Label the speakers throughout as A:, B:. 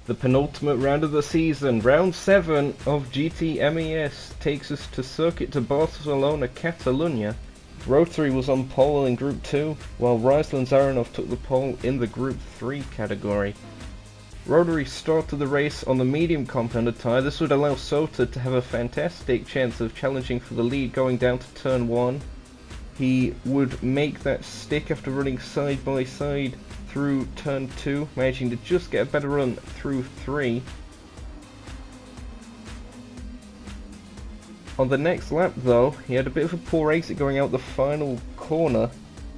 A: The penultimate round of the season, round 7 of GT-MES, takes us to Circuit de Barcelona, Catalunya. Gr3 was on pole in Group 2, while Ryslin Zaranov took the pole in the Group 3 category. Rotary started the race on the medium compounded tyre. This would allow Sota to have a fantastic chance of challenging for the lead going down to turn 1. He would make that stick after running side by side through turn 2, managing to just get a better run through 3. On the next lap though, he had a bit of a poor exit going out the final corner,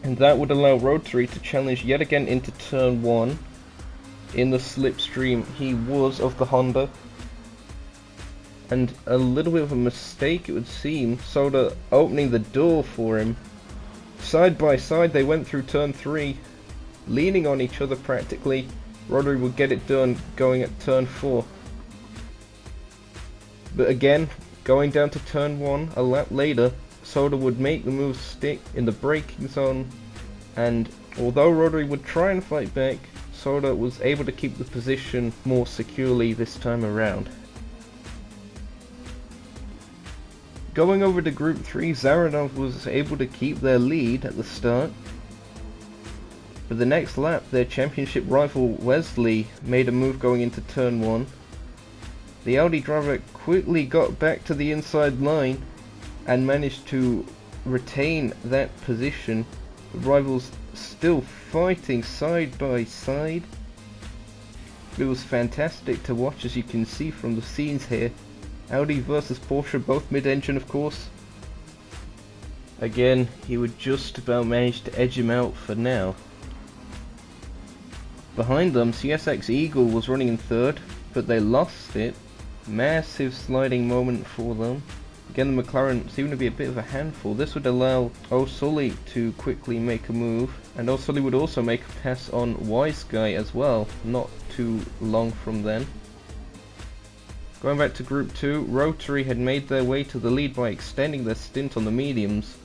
A: and that would allow Rotary to challenge yet again into turn 1. In the slipstream he was of the Honda, and a little bit of a mistake it would seem, Soda opening the door for him. Side by side they went through turn 3, leaning on each other practically. Rodri would get it done going at turn 4. But again, going down to turn 1 a lap later, Soda would make the move stick in the braking zone, and although Rodri would try and fight back, Soda was able to keep the position more securely this time around. Going over to Group 3, Zaranov was able to keep their lead at the start. For the next lap, their championship rival Wesley made a move going into turn 1. The Audi driver quickly got back to the inside line and managed to retain that position. The rivals still fighting side by side. It was fantastic to watch, as you can see from the scenes here. Audi versus Porsche, both mid-engine of course. Again, he would just about manage to edge him out for now. Behind them, CSX Eagle was running in third, but they lost it. Massive sliding moment for them. Again, the McLaren seemed to be a bit of a handful. This would allow O'Sully to quickly make a move, and O'Sully would also make a pass on Wise Guy as well, not too long from then. Going back to Group 2, Rotary had made their way to the lead by extending their stint on the mediums.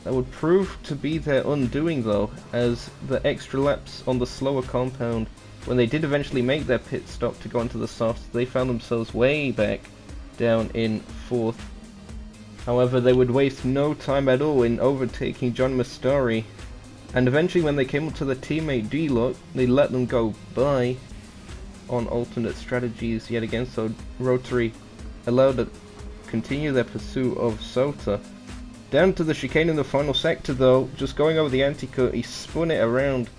A: That would prove to be their undoing though, as the extra laps on the slower compound, when they did eventually make their pit stop to go into the softs, they found themselves way back down in 4th. However, they would waste no time at all in overtaking John Mastari, and eventually when they came up to their teammate D-Lock, they let them go by on alternate strategies yet again, so Rotary allowed to continue their pursuit of Sota. Down to the chicane in the final sector though, just going over the anti-cut, he spun it around,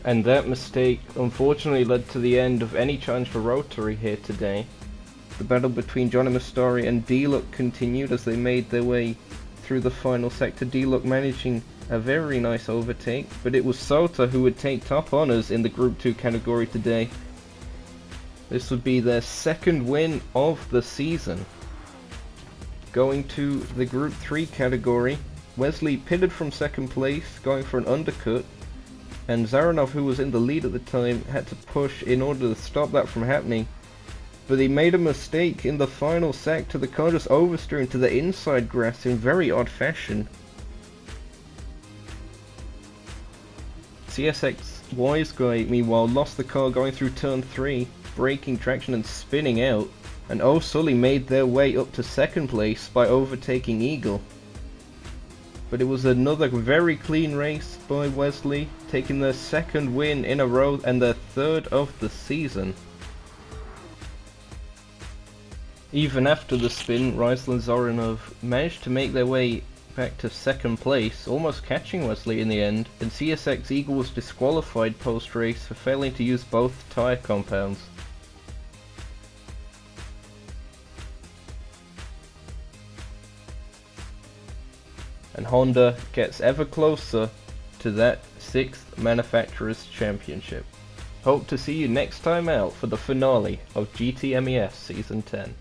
A: and that mistake unfortunately led to the end of any challenge for Rotary here today. The battle between Johnny Mastari and D-Lock continued as they made their way through the final sector, D-Lock managing a very nice overtake, but it was Sota who would take top honours in the Group 2 category today. This would be their second win of the season. Going to the Group 3 category, Wesley pitted from second place, going for an undercut, and Zaranov, who was in the lead at the time, had to push in order to stop that from happening. But he made a mistake in the final sector. The car just oversteered into the inside grass in very odd fashion. CSX Wise Guy, meanwhile, lost the car going through turn 3, breaking traction and spinning out, and O'Sully made their way up to second place by overtaking Eagle. But it was another very clean race by Wesley, taking their second win in a row and their third of the season. Even after the spin, Ryslin Zaranov managed to make their way back to second place, almost catching Wesley in the end, and CSX Eagle was disqualified post-race for failing to use both tyre compounds. And Honda gets ever closer to that 6th Manufacturers' Championship. Hope to see you next time out for the finale of GT-MES Season 10.